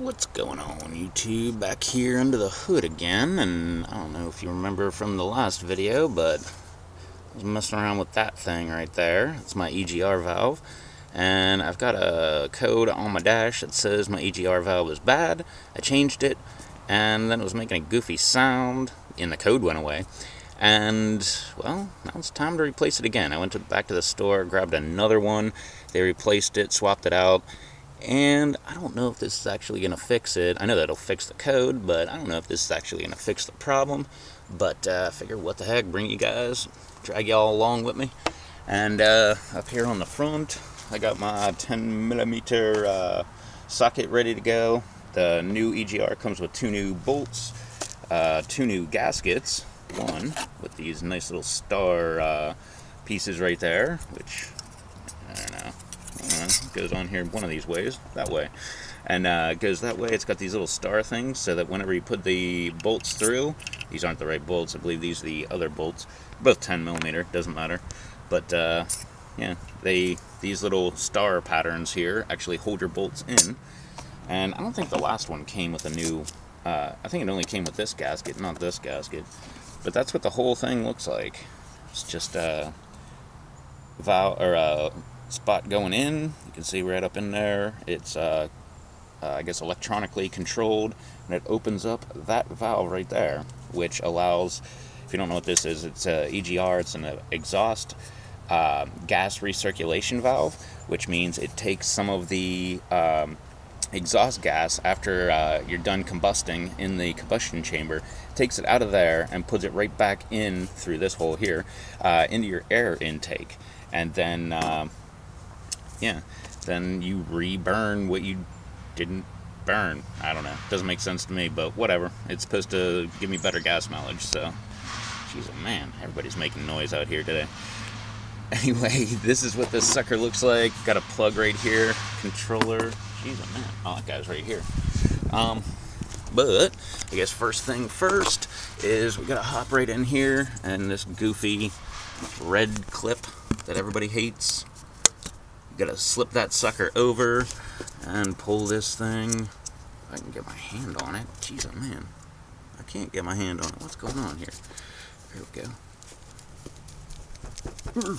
What's going on, YouTube? Back here under the hood again, and I don't know if you remember from the last video, but I was messing around with that thing right there. It's my EGR valve, and I've got a code on my dash that says my EGR valve is bad. I changed it, and then it was making a goofy sound, and the code went away. And, well, now it's time to replace it again. I went back to the store, grabbed another one, they replaced it, swapped it out. And I don't know if this is actually going to fix it. I know that it'll fix the code, but I don't know if this is actually going to fix the problem. But I figure, what the heck, bring you guys, drag y'all along with me. And up here on the front, I got my 10mm socket ready to go. The new EGR comes with 2 new bolts, 2 new gaskets. One with these nice little star pieces right there, which, I don't know. Goes on here one of these ways, that way, and it goes that way. It's got these little star things so that whenever you put the bolts through, these aren't the right bolts, I believe these are the other bolts, both 10mm, doesn't matter, but yeah, these little star patterns here actually hold your bolts in. And I don't think the last one came with a new, I think it only came with this gasket, not this gasket, but that's what the whole thing looks like. It's just a valve, or a spot going in. You can see right up in there, it's I guess electronically controlled, and it opens up that valve right there, which allows, if you don't know what this is, it's a EGR. It's an exhaust gas recirculation valve, which means it takes some of the exhaust gas after you're done combusting in the combustion chamber, takes it out of there and puts it right back in through this hole here into your air intake, and then yeah, then you re-burn what you didn't burn. I don't know. Doesn't make sense to me, but whatever. It's supposed to give me better gas mileage, so. Jeez, oh man, everybody's making noise out here today. Anyway, this is what this sucker looks like. Got a plug right here, controller. Jeez, oh man, oh, that guy's right here. But I guess first thing first is we gotta hop right in here, and this goofy red clip that everybody hates. Gotta slip that sucker over and pull this thing. If I can get my hand on it. Jeez, oh man, I can't get my hand on it. What's going on here? There we go.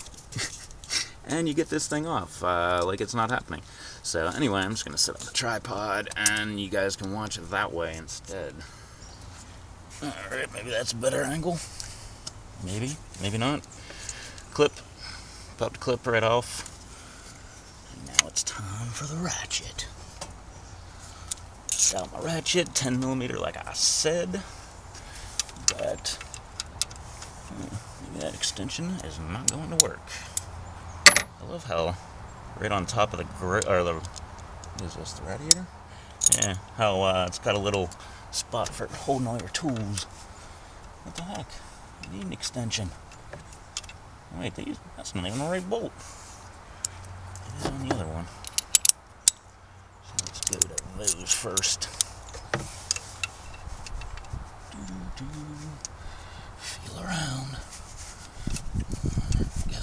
And you get this thing off like it's not happening. So anyway, I'm just gonna set up the tripod and you guys can watch it that way instead. Alright, maybe that's a better angle. Maybe, maybe not. Clip. About to clip right off. Now it's time for the ratchet. Just out my ratchet, 10mm like I said. But maybe that extension is not going to work. I love how right on top of the what is this, the radiator? Yeah, how it's got a little spot for holding all your tools. What the heck? You need an extension. Wait, that's not even the right bolt. It is on the other one. So let's go to those first. Feel around. There we go.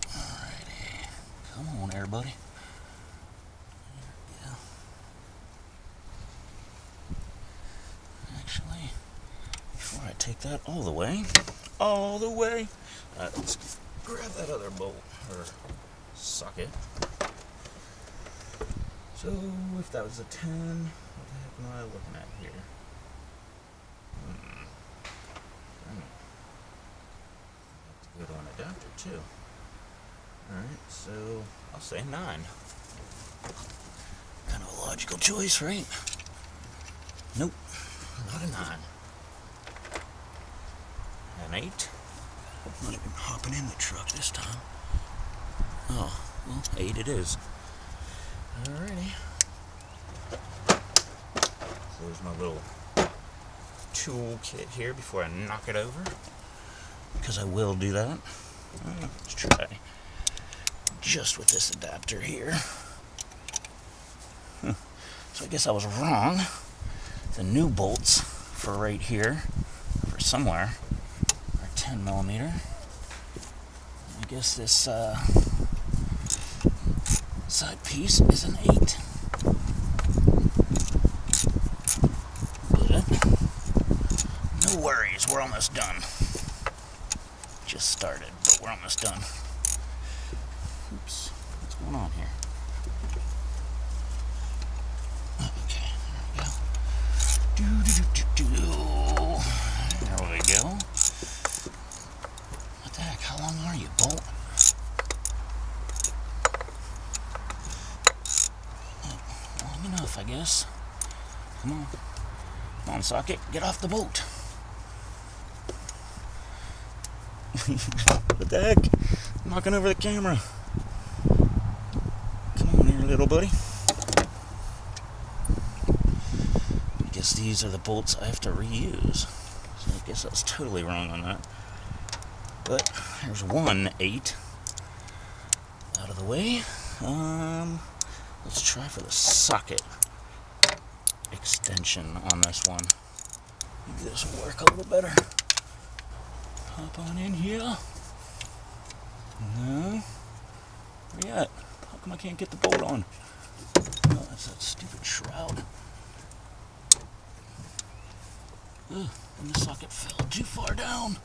Alrighty. Come on, everybody. Before I take that all the way, let's grab that other bolt, or socket. So, if that was a 10, what the heck am I looking at here? I have to go to an adapter too. Alright, so I'll say 9. Kind of a logical choice, right? Nope, not a 9. An 8. Not even hopping in the truck this time. Oh, well, 8 it is. Alrighty. So there's my little tool kit here before I knock it over, because I will do that. Let's try just with this adapter here. So I guess I was wrong. The new bolts for right here, for somewhere, are 10mm. I guess this side piece is an 8. But no worries, we're almost done. Just started, but we're almost done. Oops, what's going on here? Okay, there we go. There we go. What the heck? How long are you, bolt? Long enough, I guess. Come on. Come on, socket. Get off the bolt. What the heck? I'm knocking over the camera. Come on here, little buddy. I guess these are the bolts I have to reuse. So I guess I was totally wrong on that. But there's 1 8 out of the way. Let's try for the socket extension on this one. Maybe this will work a little better. Hop on in here. No. Where you at? How come I can't get the bolt on? Oh, that's that stupid shroud. Ugh, and the socket fell too far down.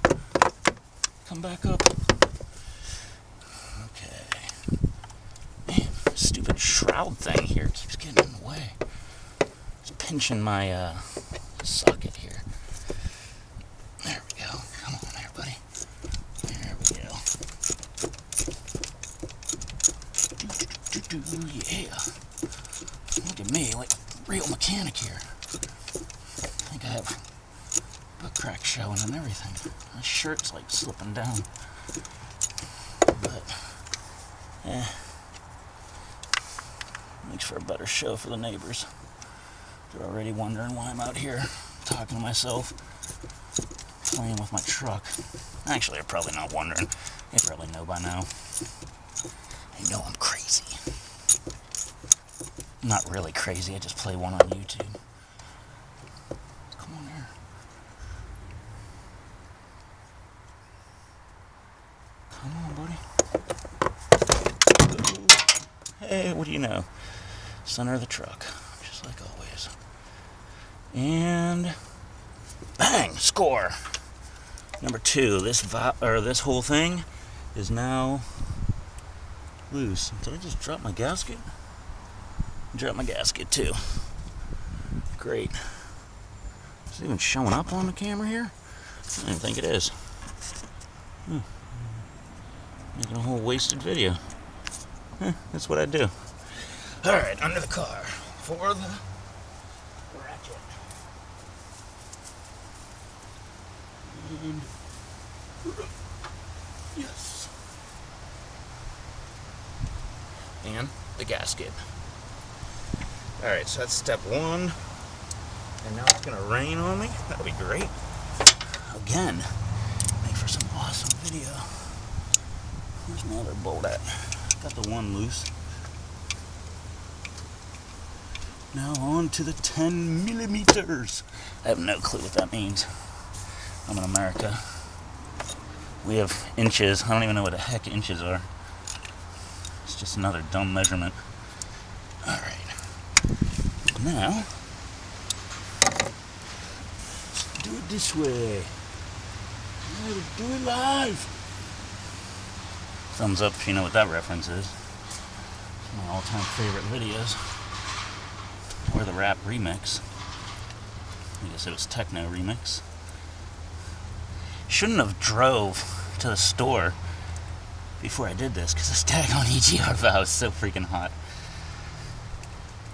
Come back up. Okay. Man, this stupid shroud thing here keeps getting in the way. It's pinching my socket here. There we go. Come on there, buddy. There we go. Yeah. Look at me, like a real mechanic here. I think I have butt crack showing and everything. My shirt's like slipping down. But, makes for a better show for the neighbors. They're already wondering why I'm out here talking to myself, playing with my truck. Actually, they're probably not wondering. They probably know by now. They know I'm crazy. I'm not really crazy, I just play one on YouTube. Come on here. Come on, buddy. Hey, what do you know? Center of the truck, just like always. And bang! Score! Number 2. This whole thing is now loose. Did I just drop my gasket? Drop my gasket too. Great. Is it even showing up on the camera here? I don't think it is. Making a whole wasted video. That's what I do. Alright, under the car for the ratchet. And yes. And the gasket. Alright, so that's step 1. And now it's gonna rain on me. That'll be great. Again, make for some awesome video. Where's my other bolt at? Got the one loose. Now on to the 10 millimeters. I have no clue what that means. I'm in America. We have inches. I don't even know what the heck inches are. It's just another dumb measurement. Alright. Now, let's do it this way. Let's do it live. Thumbs up if you know what that reference is. It's one of my all-time favorite videos. Or the rap remix. I guess it was techno remix. Shouldn't have drove to the store before I did this, because this daggone EGR valve is so freaking hot.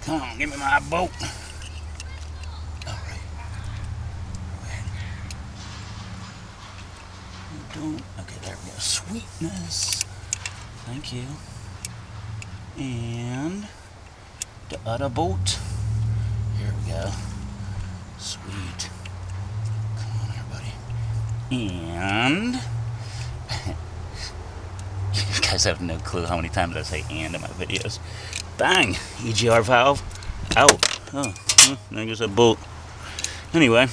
Come on, give me my boat. Alright. Don't. Okay, there we go. Sweetness. Thank you. And the other boat. Here we go. Sweet. Come on, everybody. And you guys have no clue how many times I say "and" in my videos. Bang! EGR valve out. Oh, there goes a bolt. Anyway,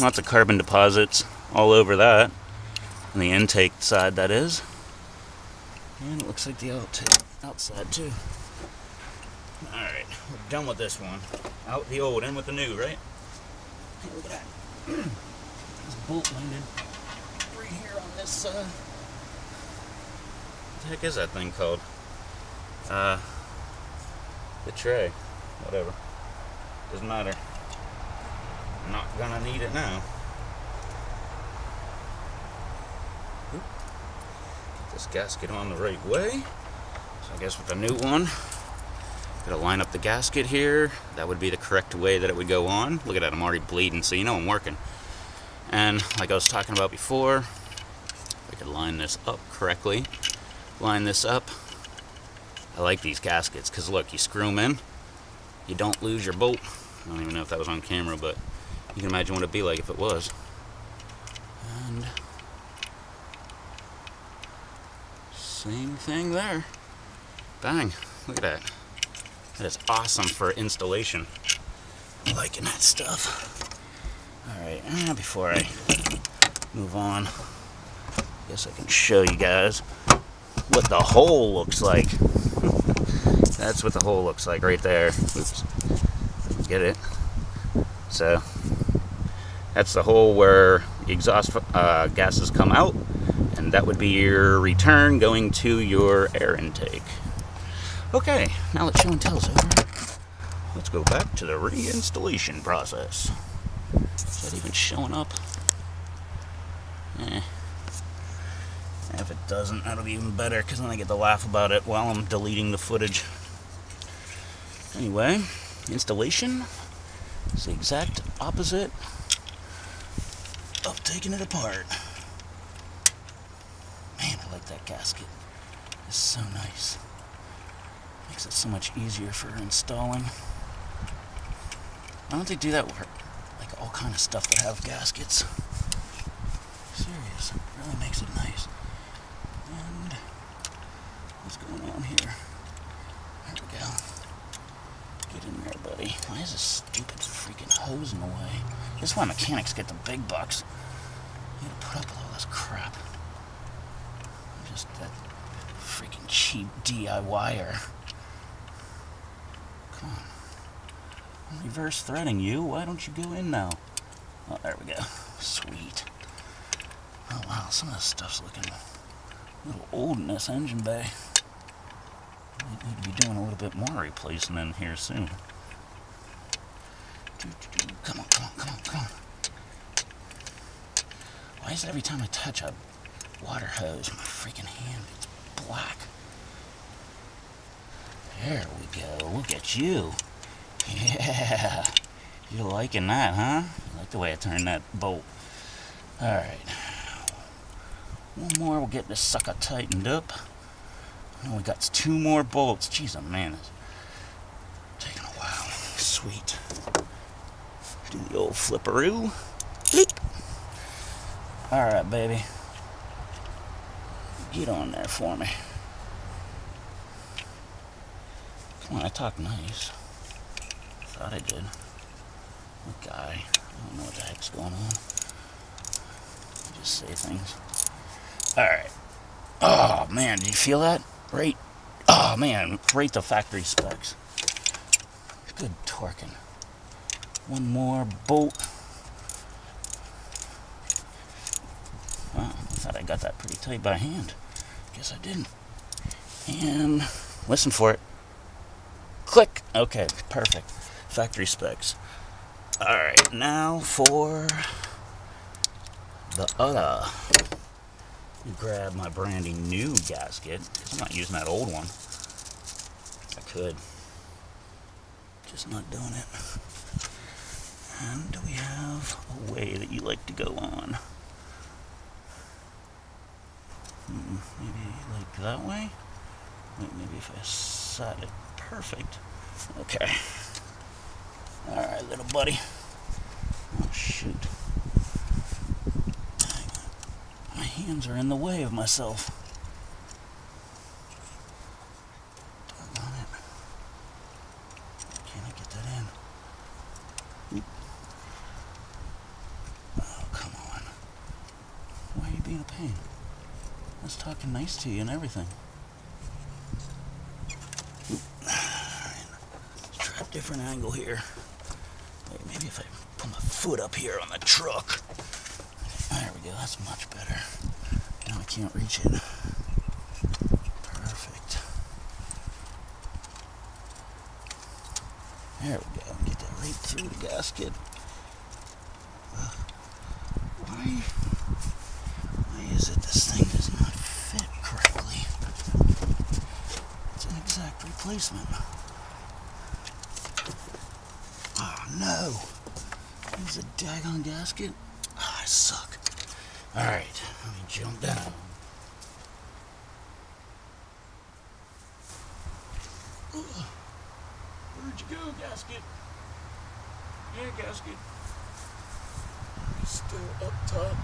lots of carbon deposits all over that. On the intake side, that is. And it looks like the outside too. Alright, we're done with this one. Out the old, in with the new, right? Hey, look at that. This bolt landed right here on this, what the heck is that thing called? The tray. Whatever. Doesn't matter. I'm not gonna need it now. Oop. Get this gasket on the right way. So I guess with the new one, gotta line up the gasket here. That would be the correct way that it would go on. Look at that, I'm already bleeding, so you know I'm working. And like I was talking about before, I could line this up correctly. Line this up. I like these gaskets because look, you screw them in, you don't lose your bolt. I don't even know if that was on camera, but you can imagine what it'd be like if it was. And same thing there. Bang, look at that. That is awesome for installation. I'm liking that stuff. Alright, before I move on, I guess I can show you guys what the hole looks like. That's what the hole looks like right there. Oops. Get it? So, that's the hole where the exhaust gases come out, and that would be your return going to your air intake. Okay, now that show and tell's over, let's go back to the reinstallation process. Is that even showing up? If it doesn't, that'll be even better, because then I get to laugh about it while I'm deleting the footage. Anyway, installation is the exact opposite of taking it apart. Man, I like that gasket. It's so nice. Makes it so much easier for installing. Why don't they do that with like all kind of stuff that have gaskets? Serious, it really makes it nice. And what's going on here? There we go. Get in there, buddy. Why is this stupid freaking hose in the way? This is why mechanics get the big bucks. You gotta put up with all this crap. I'm just that freaking cheap DIYer. Come on. I'm reverse threading you. Why don't you go in now? Oh, there we go. Sweet. Oh wow, some of this stuff's looking a little old in this engine bay. We need to be doing a little bit more replacing in here soon. Come on, come on, come on, come on. Why is it every time I touch a water hose, my freaking hand gets black? There we go. Look at you. Yeah. You liking that, huh? You like the way I turned that bolt. Alright. One more, we'll get this sucker tightened up. Oh, we got 2 more bolts. Jeez, oh man, it's taking a while. Sweet. Do the old flipperoo. Bleep. Alright, baby. Get on there for me. Come on, I talk nice. Thought I did. What guy? I don't know what the heck's going on. I just say things. Alright. Oh, man, did you feel that? Right. Oh, man, right to factory specs. Good torquing. One more bolt. Wow, I thought I got that pretty tight by hand. Guess I didn't. And listen for it. Click. Okay, perfect. Factory specs. Alright, now for the other. Grab my brandy new gasket, because I'm not using that old one. I could. Just not doing it. And do we have a way that you like to go on? Maybe like that way? Maybe if I set it perfect. Okay. Alright, little buddy. Oh, shoot. My hands are in the way of myself. Doggone it. Can't I get that in? Oop. Oh, come on. Why are you being a pain? I was talking nice to you and everything. different angle here. Wait, maybe if I put my foot up here on the truck. There we go, that's much better. Now I can't reach it. Perfect. There we go, get that right through the gasket. Why is it this thing does not fit correctly? It's an exact replacement. Oh no! There's a daggone gasket. Oh, I suck. Alright, let me jump down. Where'd you go, gasket? Yeah, gasket. You're still up top.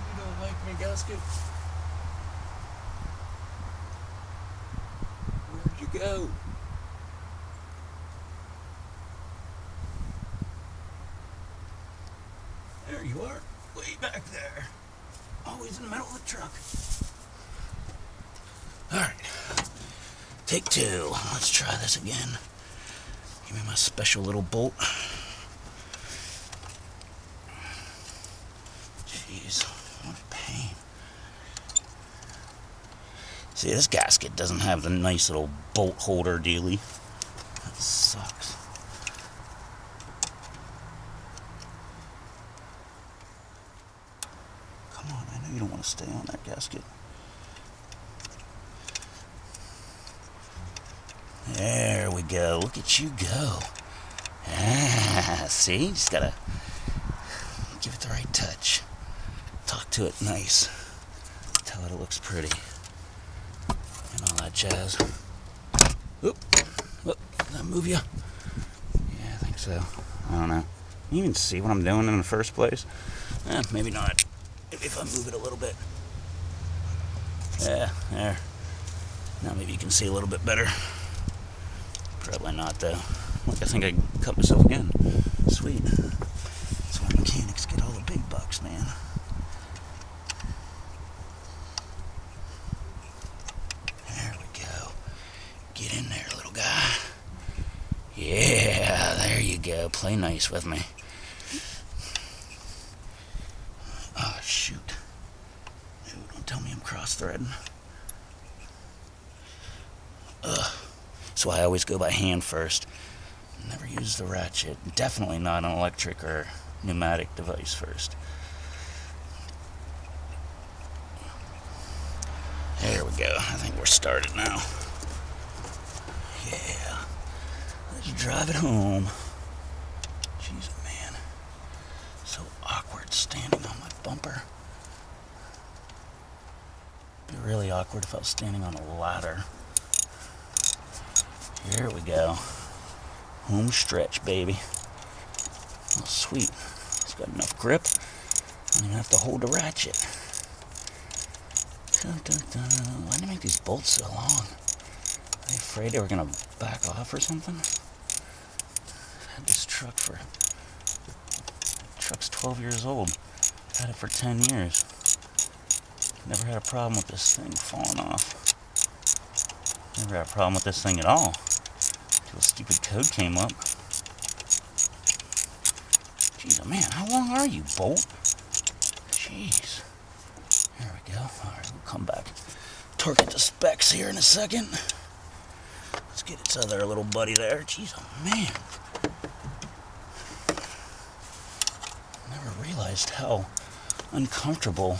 You don't like me, gasket? Where'd you go? There you are, way back there. Always in the middle of the truck. Alright, take two. Let's try this again. Give me my special little bolt. Jeez, what a pain. See, this gasket doesn't have the nice little bolt holder dealy. That sucks. Come on, I know you don't want to stay on that gasket. There we go. Look at you go. Ah, see? Just gotta give it the right touch. Talk to it nice. Tell it looks pretty. And all that jazz. Oop. Oop. Did that move you? Yeah, I think so. I don't know. Can you even see what I'm doing in the first place? Maybe not. Maybe if I move it a little bit. Yeah, there. Now maybe you can see a little bit better. Probably not, though. Look, I think I cut myself again. Sweet. That's why mechanics get all the big bucks, man. There we go. Get in there, little guy. Yeah, there you go. Play nice with me. Oh, shoot. No, don't tell me I'm cross-threading. Ugh. That's why I always go by hand first. Never use the ratchet. Definitely not an electric or pneumatic device first. There we go. I think we're started now. Yeah. Let's drive it home. Jeez, man. So awkward standing on my bumper. It'd be really awkward if I was standing on a ladder. Here we go. Home stretch, baby. Oh, sweet. It's got enough grip. I don't even have to hold the ratchet. Dun, dun, dun. Why did they make these bolts so long? Are they afraid they were going to back off or something? I've had this truck for... The truck's 12 years old. I've had it for 10 years. Never had a problem with this thing falling off. Never had a problem with this thing at all. Until a stupid code came up. Jeez, oh man, how long are you, Bolt? Jeez. There we go. Alright, we'll come back. Torque it to specs here in a second. Let's get its other little buddy there. Jeez, oh man. Never realized how uncomfortable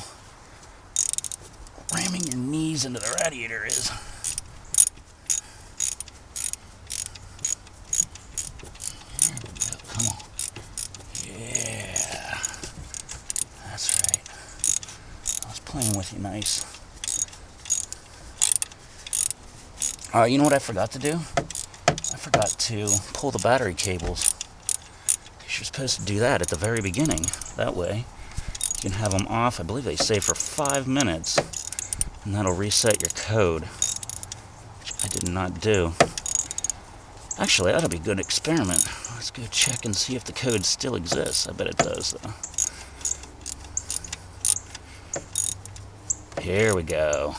ramming your knees into the radiator is. There we go. Come on. Yeah. That's right. I was playing with you nice. You know what I forgot to do? I forgot to pull the battery cables. You're supposed to do that at the very beginning. That way, you can have them off. I believe they say for 5 minutes, and that'll reset your code, which I did not do. Actually, that'll be a good experiment. Let's go check and see if the code still exists. I bet it does, though. Here we go.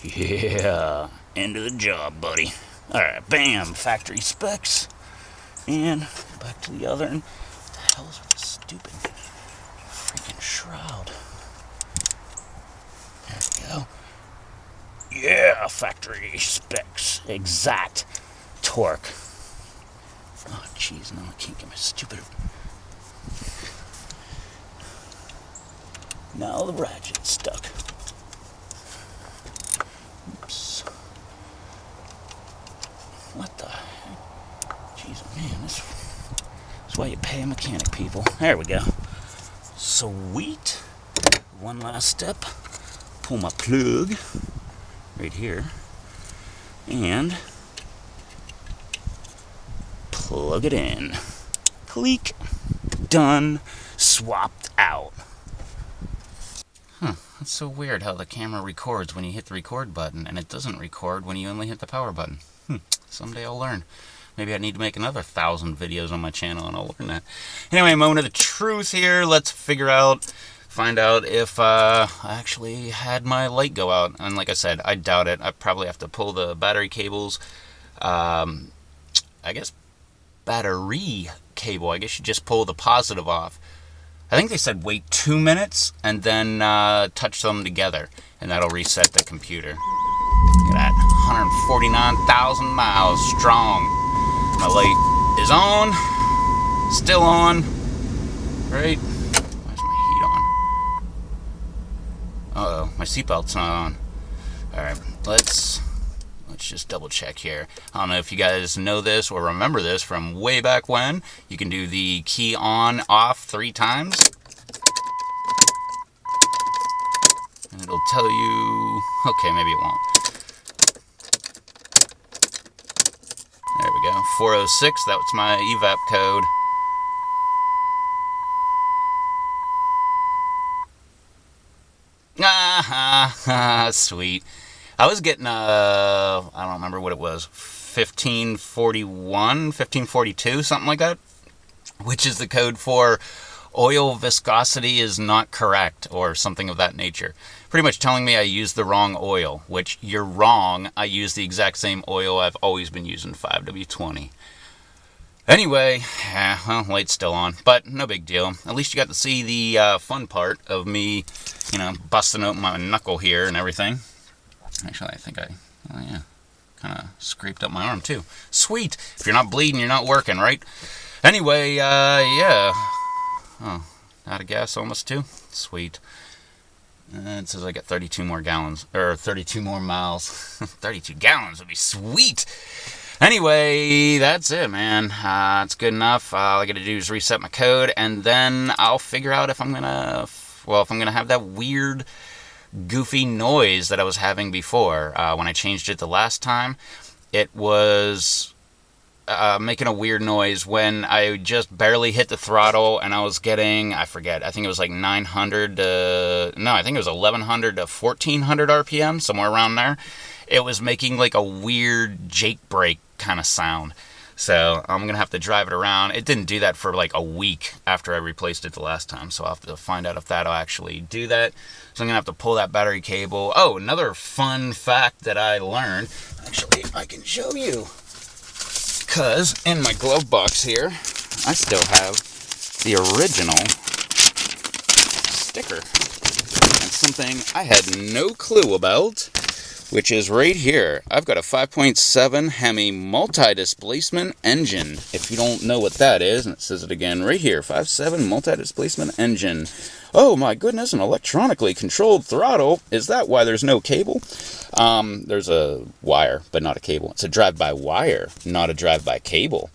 Yeah, end of the job, buddy. Alright, bam, factory specs. And back to the other end. What the hell is with this stupid freaking shroud? There we go. Yeah, factory specs. Exact torque. Oh, jeez, no, I can't get my stupid... Now the ratchet's stuck. Oops. What the heck? Jeez, man, this is why you pay a mechanic, people. There we go. Sweet. One last step. Pull my plug right here. And plug it in. Click. Done. Swapped out. Huh, that's so weird how the camera records when you hit the record button, and it doesn't record when you only hit the power button. Someday I'll learn. Maybe I need to make another 1,000 videos on my channel, and I'll learn that. Anyway, moment of the truth here. Let's find out if I actually had my light go out. And like I said, I doubt it. I probably have to pull the battery cables. I guess battery cable. I guess you just pull the positive off. I think they said wait 2 minutes and then touch them together, and that'll reset the computer. Look at that, 149,000 miles strong. My light is on, still on, right? Where's my heat on? Uh-oh, my seatbelt's not on. All right, let's just double check here. I don't know if you guys know this or remember this from way back when. You can do the key on, off 3 times. And it'll tell you... Okay, maybe it won't. There we go. 406, that was my evap code. Sweet. I was getting, I don't remember what it was, 1541, 1542, something like that, which is the code for oil viscosity is not correct, or something of that nature. Pretty much telling me I used the wrong oil, which you're wrong. I use the exact same oil I've always been using, 5W20. Anyway, well, light's still on, but no big deal. At least you got to see the fun part of me, you know, busting open my knuckle here and everything. Actually, I think oh yeah, kind of scraped up my arm too. Sweet! If you're not bleeding, you're not working, right? Anyway, yeah. Oh, out of gas almost too? Sweet. It says I got 32 more gallons, or 32 more miles. 32 gallons would be sweet! Anyway, that's it, man. It's good enough. All I gotta do is reset my code, and then I'll figure out if I'm gonna have that weird, goofy noise that I was having before. When I changed it the last time, it was making a weird noise when I just barely hit the throttle, and I was getting, I forget, I think it was like 900 to, no, I think it was 1100 to 1400 RPM, somewhere around there. It was making like a weird Jake brake kind of sound. So I'm going to have to drive it around. It didn't do that for like a week after I replaced it the last time. So I'll have to find out if that'll actually do that. So I'm going to have to pull that battery cable. Oh, another fun fact that I learned. Actually, I can show you. Because in my glove box here, I still have the original sticker. And something I had no clue about, which is right here. I've got a 5.7 Hemi multi-displacement engine. If you don't know what that is, and it says it again right here, 5.7 multi-displacement engine. Oh my goodness, an electronically controlled throttle. Is that why there's no cable? There's a wire, but not a cable. It's a drive-by-wire, not a drive-by-cable.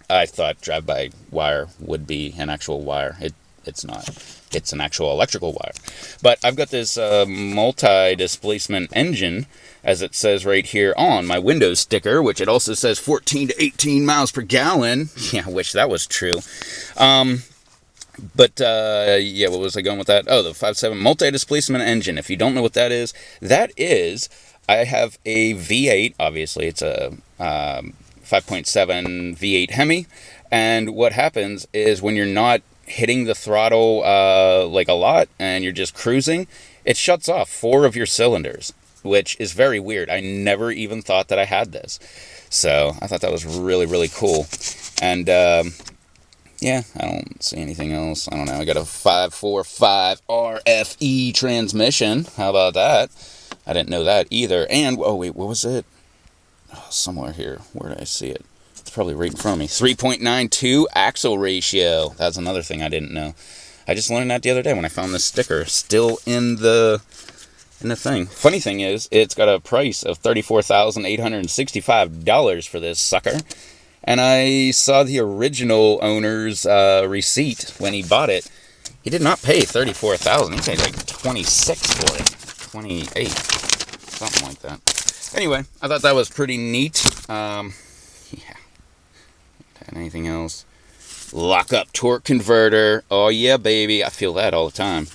I thought drive-by-wire would be an actual wire. It's not. It's an actual electrical wire. But I've got this multi-displacement engine, as it says right here on my Windows sticker, which it also says 14 to 18 miles per gallon. Yeah, I wish that was true. Yeah, what was I going with that? Oh, the 5.7 multi-displacement engine. If you don't know what that is, I have a V8. Obviously, it's a 5.7 V8 Hemi. And what happens is when you're not hitting the throttle like a lot and you're just cruising, it shuts off 4 of your cylinders. which is very weird. I never even thought that I had this. So I thought that was really, really cool. And yeah, I don't see anything else. I don't know. I got a 545 RFE transmission. How about that? I didn't know that either. And, oh wait, what was it? Oh, somewhere here. Where did I see it? It's probably right in front of me. 3.92 axle ratio. That's another thing I didn't know. I just learned that the other day when I found this sticker still in the thing. Funny thing is, it's got a price of $34,865 for this sucker. And I saw the original owner's receipt when he bought it. He did not pay $34,000. He paid like $26,000 for it. 28, something like that. Anyway, I thought that was pretty neat. Yeah. Anything else? Lock-up torque converter. Oh yeah, baby. I feel that all the time.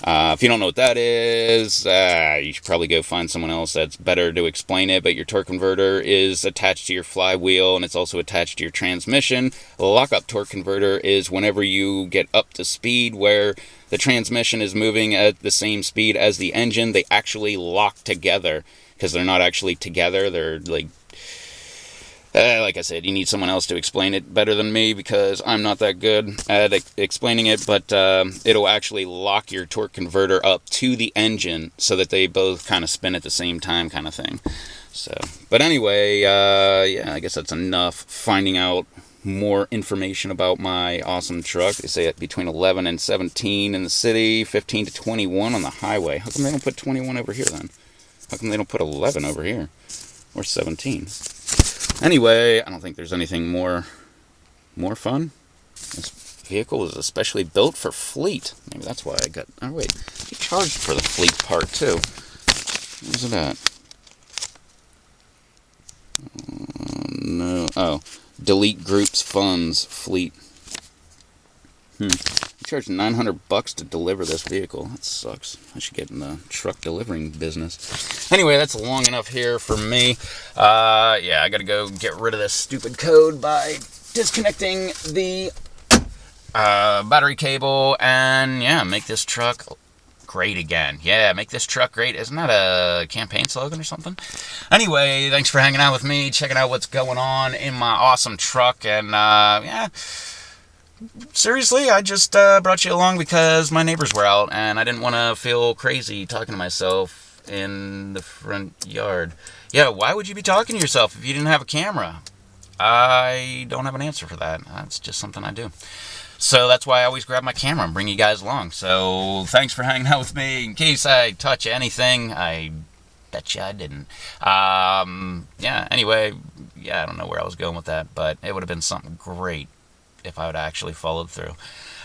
If you don't know what that is, you should probably go find someone else that's better to explain it, but your torque converter is attached to your flywheel, and it's also attached to your transmission. A lock-up torque converter is whenever you get up to speed where the transmission is moving at the same speed as the engine, they actually lock together, because they're not actually together, they're like I said, you need someone else to explain it better than me because I'm not that good at explaining it, but it'll actually lock your torque converter up to the engine so that they both kind of spin at the same time kind of thing. So, but anyway, yeah, I guess that's enough finding out more information about my awesome truck. They say it between 11 and 17 in the city, 15 to 21 on the highway. How come they don't put 21 over here then? How come they don't put 11 over here? Or 17? Anyway, I don't think there's anything more fun. This vehicle is especially built for fleet. Maybe that's why I got... Oh, wait. You charged for the fleet part, too. Where's it at? No. Oh. Delete groups funds fleet. You charge $900 to deliver this vehicle. That sucks. I should get in the truck delivering business. Anyway, that's long enough here for me. Yeah, I gotta go get rid of this stupid code by disconnecting the battery cable and, yeah, make this truck great again. Yeah, make this truck great. Isn't that a campaign slogan or something? Anyway, thanks for hanging out with me, checking out what's going on in my awesome truck, and, yeah... Seriously, I just brought you along because my neighbors were out and I didn't want to feel crazy talking to myself in the front yard. Yeah, why would you be talking to yourself if you didn't have a camera? I don't have an answer for that. That's just something I do. So that's why I always grab my camera and bring you guys along. So thanks for hanging out with me. In case I touch anything, I bet you I didn't. Yeah, anyway, yeah, I don't know where I was going with that, but it would have been something great if I would actually followed through.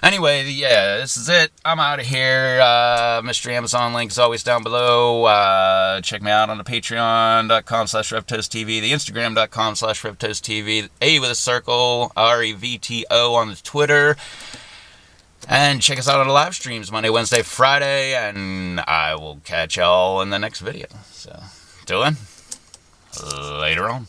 Anyway, yeah, this is it. I'm out of here. Mystery Amazon link is always down below. Check me out on the patreon.com/RevToastTV, the Instagram.com/RevToastTV, A with a circle, REVTO on the Twitter. And check us out on the live streams Monday, Wednesday, Friday, and I will catch y'all in the next video. So, till then, later on.